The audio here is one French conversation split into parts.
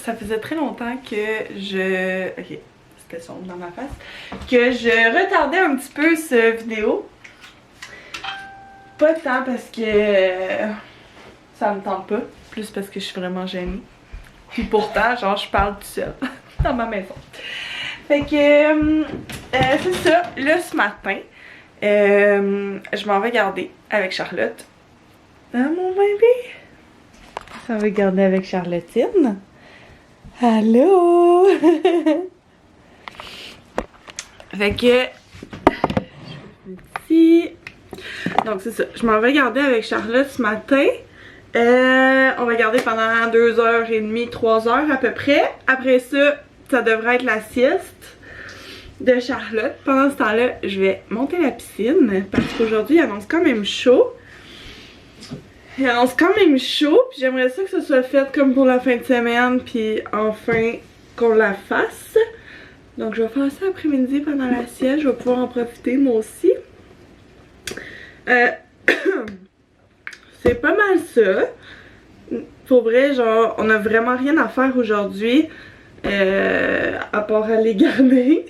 ça faisait très longtemps que je... Ok, c'était sombre dans ma face. Que je retardais un petit peu cette vidéo. Pas tant parce que ça me tente pas, plus parce que je suis vraiment gênée. Puis pourtant, genre, je parle tout seul dans ma maison. Fait que c'est ça. Là, ce matin, je m'en vais garder avec Charlotte. Hein, mon bébé? Ça va garder avec Charlottine. Allô? Fait que... Ici. Donc c'est ça. Je m'en vais garder avec Charlotte ce matin. On va garder pendant 2h30, 3h à peu près. Après ça, ça devrait être la sieste de Charlotte. Pendant ce temps-là, je vais monter la piscine parce qu'aujourd'hui, il annonce quand même chaud. Il annonce quand même chaud, puis j'aimerais ça que ce soit fait comme pour la fin de semaine, puis enfin qu'on la fasse. Donc je vais faire ça après-midi pendant la sieste, je vais pouvoir en profiter moi aussi. C'est pas mal ça. Pour vrai, genre, on a vraiment rien à faire aujourd'hui, à part aller garder.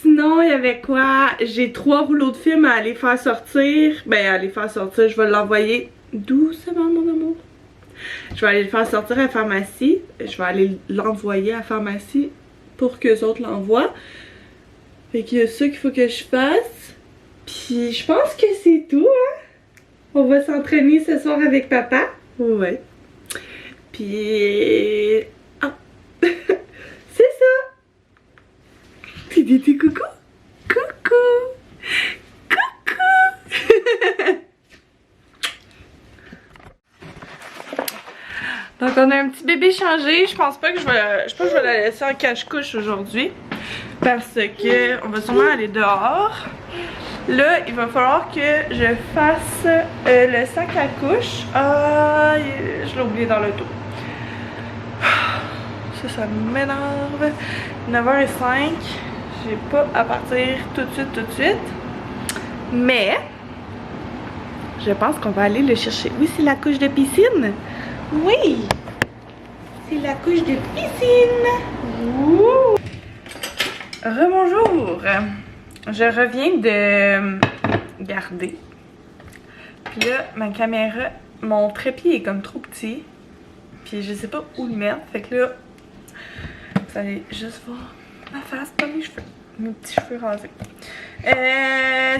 Sinon, il y avait quoi? J'ai 3 rouleaux de film à aller faire sortir. Ben, à aller faire sortir, je vais l'envoyer doucement, mon amour. Je vais aller le faire sortir à la pharmacie. Je vais aller l'envoyer à la pharmacie pour qu'eux autres l'envoient. Fait qu'il y a ça qu'il faut que je fasse. Puis, je pense que c'est tout, hein? On va s'entraîner ce soir avec papa. Ouais. Puis... Ah! C'est ça! Dis coucou! Coucou! Coucou! Donc on a un petit bébé changé. Je pense pas que je vais la laisser en cache-couche aujourd'hui. Parce que on va sûrement aller dehors. Là, il va falloir que je fasse le sac à couche. Ah, je l'ai oublié dans l'auto. Ça m'énerve. 9h05. J'ai pas à partir tout de suite. Mais, je pense qu'on va aller le chercher. Oui, c'est la couche de piscine. Oui, c'est la couche de piscine. Ouh. Rebonjour. Je reviens de garder. Puis là, ma caméra, mon trépied est comme trop petit. Puis je sais pas où le mettre. Fait que là, vous allez juste voir ma face, pas mes cheveux. Mes petits cheveux rasés.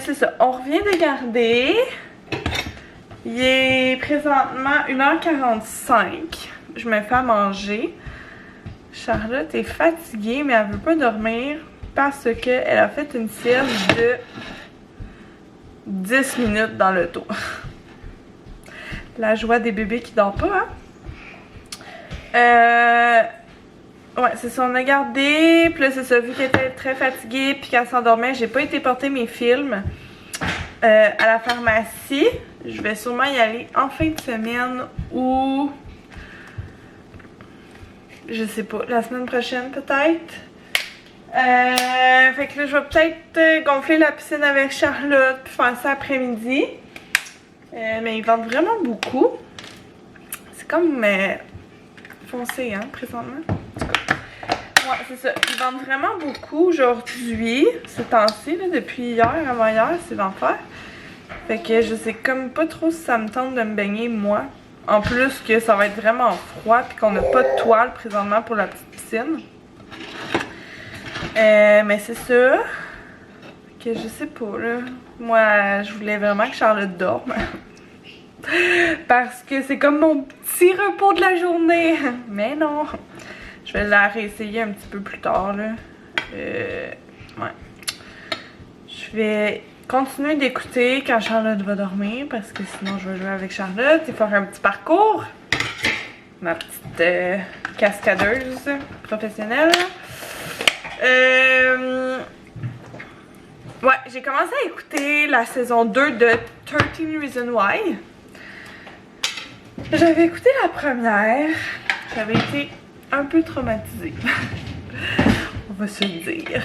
C'est ça, on revient de garder. Il est présentement 1h45. Je me fais à manger. Charlotte est fatiguée, mais elle veut pas dormir parce qu'elle a fait une sieste de 10 minutes dans l'auto. La joie des bébés qui dorment pas, hein? Ouais, c'est ça, on a gardé. Puis là, c'est ça, vu qu'elle était très fatiguée puis qu'elle s'endormait, j'ai pas été porter mes films à la pharmacie. Je vais sûrement y aller en fin de semaine ou... je sais pas, la semaine prochaine peut-être. Fait que là, je vais peut-être gonfler la piscine avec Charlotte puis faire ça après-midi. Mais ils vendent vraiment beaucoup. C'est comme foncé, hein, présentement. Ouais, c'est ça. Ils vendent vraiment beaucoup aujourd'hui, ces temps-ci, depuis hier, avant-hier, c'est l'enfer. Fait que je sais comme pas trop si ça me tente de me baigner, moi. En plus que ça va être vraiment froid, puis qu'on n'a pas de toile présentement pour la petite piscine. Mais c'est ça. Que je sais pas, là. Moi, je voulais vraiment que Charlotte dorme. Parce que c'est comme mon petit repos de la journée. Mais non. Je vais la réessayer un petit peu plus tard, là. Ouais. Je vais continuer d'écouter quand Charlotte va dormir, parce que sinon je vais jouer avec Charlotte et faire un petit parcours. Ma petite cascadeuse professionnelle. Ouais, j'ai commencé à écouter la saison 2 de 13 Reasons Why. J'avais écouté la première. J'avais été un peu traumatisée. On va se le dire.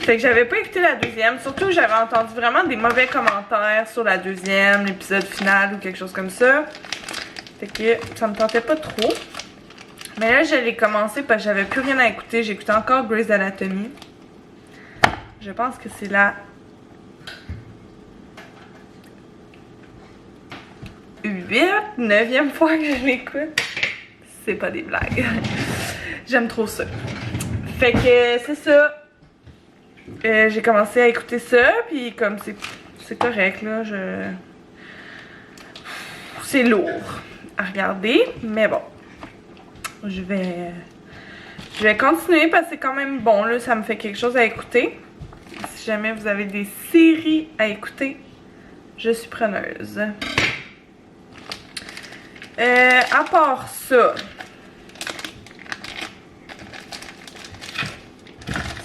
Fait que j'avais pas écouté la deuxième. Surtout que j'avais entendu vraiment des mauvais commentaires sur la deuxième, l'épisode final ou quelque chose comme ça. Fait que ça me tentait pas trop. Mais là, je l'ai commencé parce que j'avais plus rien à écouter. J'écoutais encore Grey's Anatomy. Je pense que c'est la 9e fois que je l'écoute. C'est pas des blagues. J'aime trop ça. Fait que c'est ça. J'ai commencé à écouter ça, puis comme c'est correct, là, c'est lourd à regarder, mais bon. Je vais continuer parce que c'est quand même bon, là, ça me fait quelque chose à écouter. Si jamais vous avez des séries à écouter, je suis preneuse. À part ça,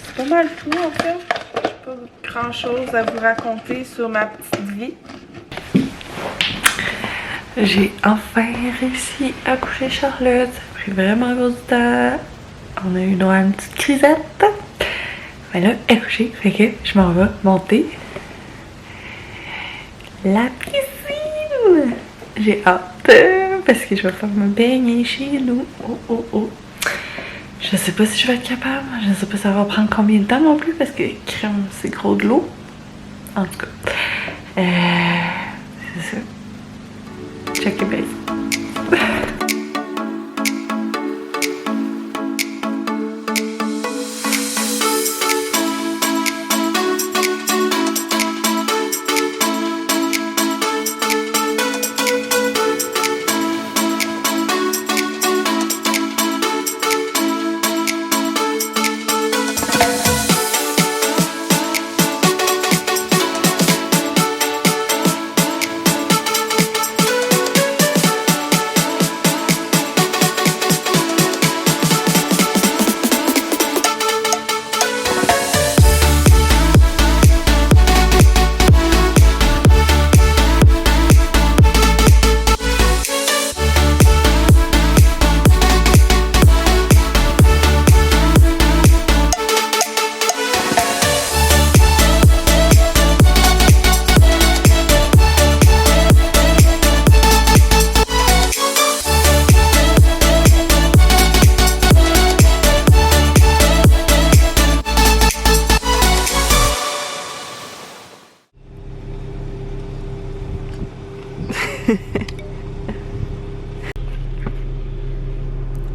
c'est pas mal tout en fait. J'ai pas grand chose à vous raconter sur ma petite vie. J'ai enfin réussi à coucher Charlotte. Ça a pris vraiment gros du temps. On a eu droit à une petite crisette. Mais là, elle est couchée. Fait que je m'en vais monter la piscine. J'ai hâte parce que je vais faire me baigner chez nous. Oh oh oh. Je sais pas si je vais être capable. Je sais pas ça va prendre combien de temps non plus parce que crème, c'est gros de l'eau. En tout cas. C'est ça. Check it, babe.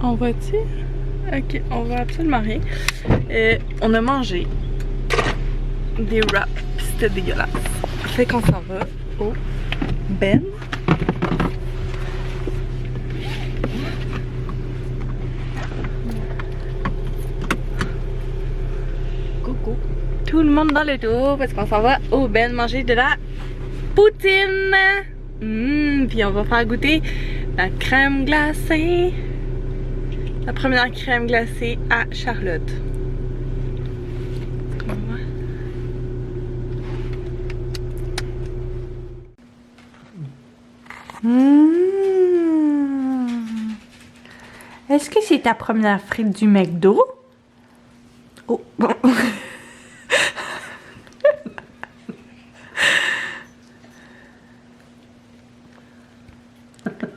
On va-tu? Ok, on va absolument rien. On a mangé des wraps, pis c'était dégueulasse. Fait qu'on s'en va au Ben. Coucou. Tout le monde dans le dos parce qu'on s'en va au Ben manger de la poutine. Puis on va faire goûter la crème glacée. La première crème glacée à Charlotte. Est-ce que c'est ta première frite du McDo? Oh.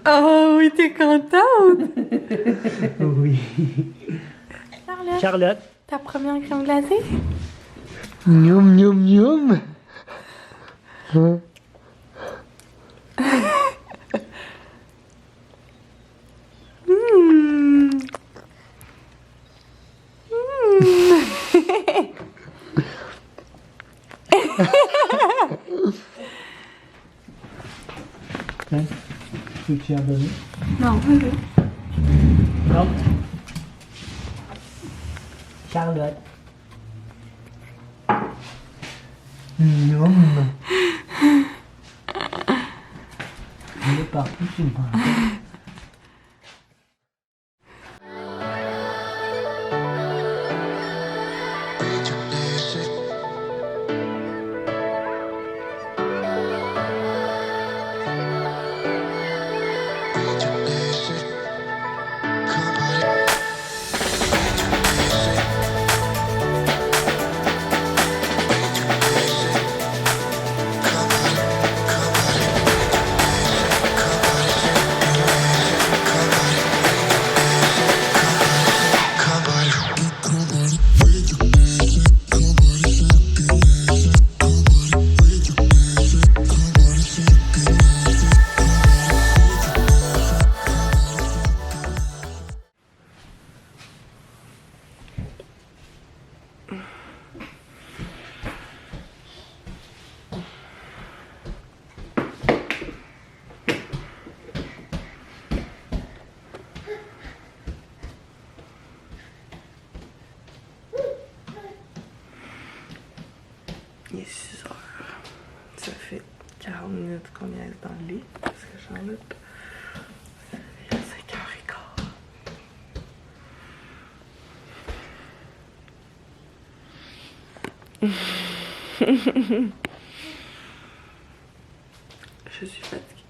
Oh oui, t'es contente? Oui. Charlotte. Charlotte. Ta première crème glacée? Miaum, miaum, miaum. Hein? Hein? Tu t'y as donné? Non, Non. Charlotte. Miaum. Il est parti sur moi. Ça fait 40 minutes qu'on est dans le lit. Parce que Charlotte, il est 5h15. Je suis fatiguée.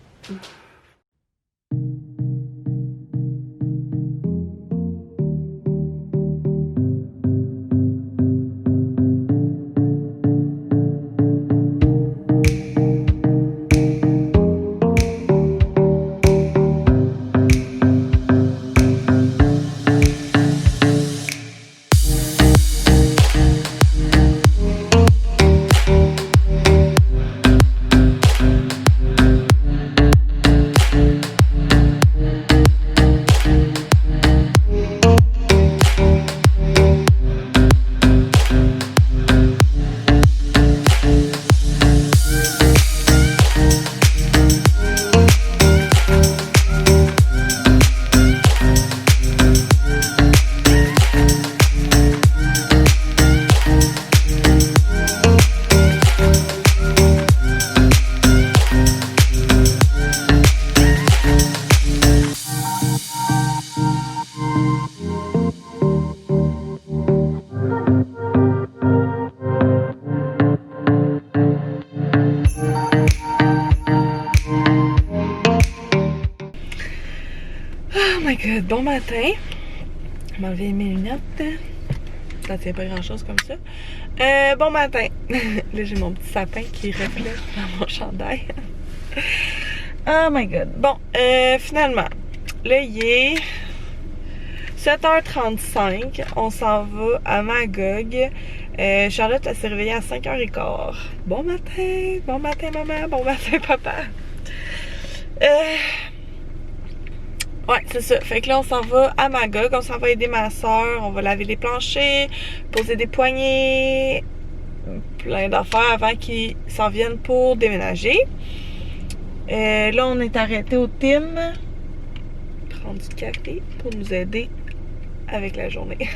Oh my god, bon matin. Je vais enlever mes lunettes. Ça tient pas grand chose comme ça. Bon matin. Là, j'ai mon petit sapin qui reflète dans mon chandail. Oh my god. Bon, finalement, là, il est 7h35. On s'en va à Magog. Charlotte s'est réveillée à 5h15. Bon matin maman, bon matin papa. Ouais, c'est ça. Fait que là, on s'en va à Magog. On s'en va aider ma soeur. On va laver les planchers, poser des poignées, plein d'affaires avant qu'ils s'en viennent pour déménager. Là, on est arrêté au Tim. Prendre du café pour nous aider avec la journée.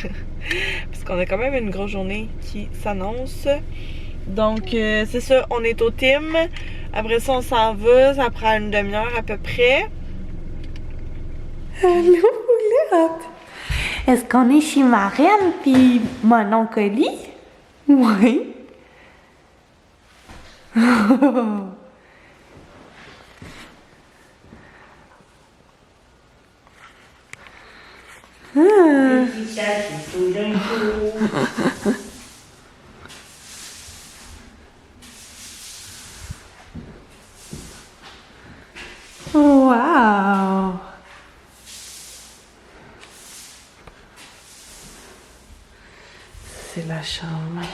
Parce qu'on a quand même une grosse journée qui s'annonce. Donc, c'est ça. On est au Tim. Après ça, on s'en va. Ça prend une demi-heure à peu près. Allô, Poulette! Est-ce qu'on est chez ma reine puis mon oncle Oli? Oui. Wow! C'est la chambre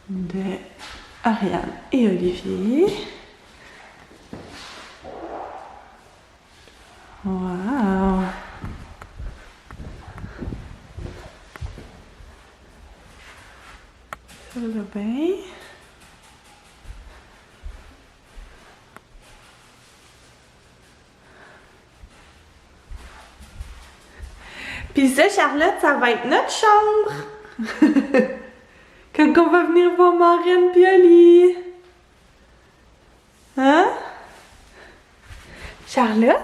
de Ariane et Olivier. Wow! Ça va bien? Puis ça, Charlotte, ça va être notre chambre! Quand on va venir voir Marine pis Oli. Hein? Charlotte?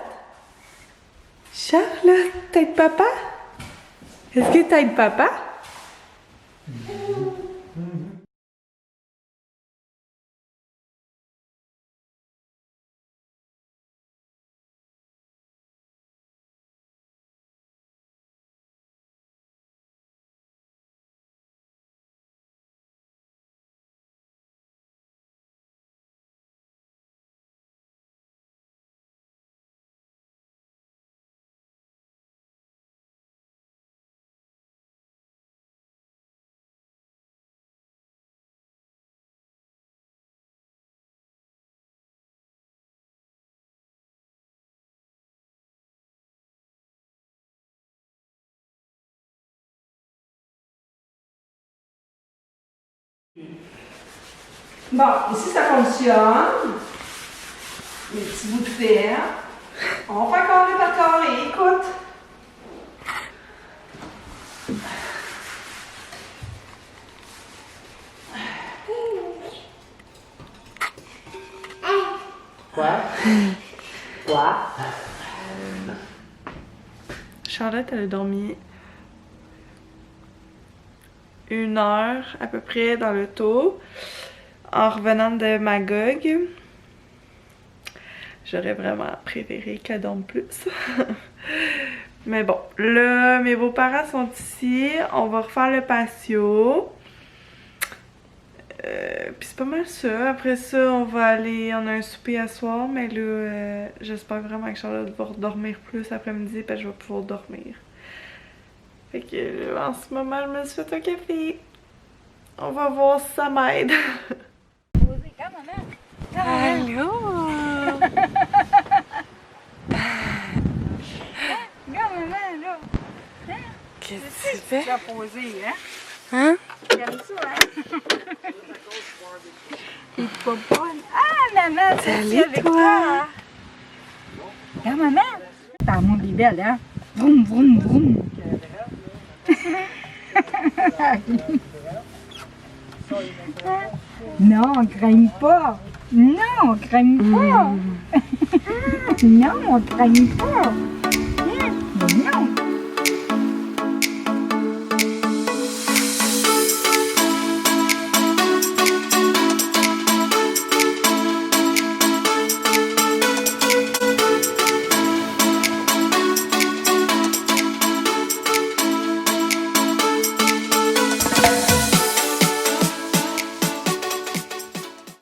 Charlotte, t'aides papa? Est-ce que t'aides papa? Bon, ici ça fonctionne. Les petits bouts de fer. On fait carré par carré, écoute. Quoi? Quoi? Charlotte, elle a dormi 1 heure à peu près dans l'auto en revenant de Magog. J'aurais vraiment préféré qu'elle dorme plus. Mais bon, là, mes beaux-parents sont ici. On va refaire le patio. Puis c'est pas mal ça. Après ça, on va aller... On a un souper à soir, mais là, j'espère vraiment que Charlotte va redormir plus après-midi, parce que je vais pouvoir dormir. Fait que là, en ce moment, je me suis fait un café. On va voir si ça m'aide. Allô? Regarde, maman, là. Qu'est-ce que tu fais? Tu as posé, hein? Hein? J'aime ça, hein? Il te poponne. Ah, maman, c'est Salut, avec toi. toi. Hein? Regarde, maman. Ta montre est belle, hein? Vroom, vroom, vroom. Non, craigne pas. Non, craigne pas. Non, craigne pas.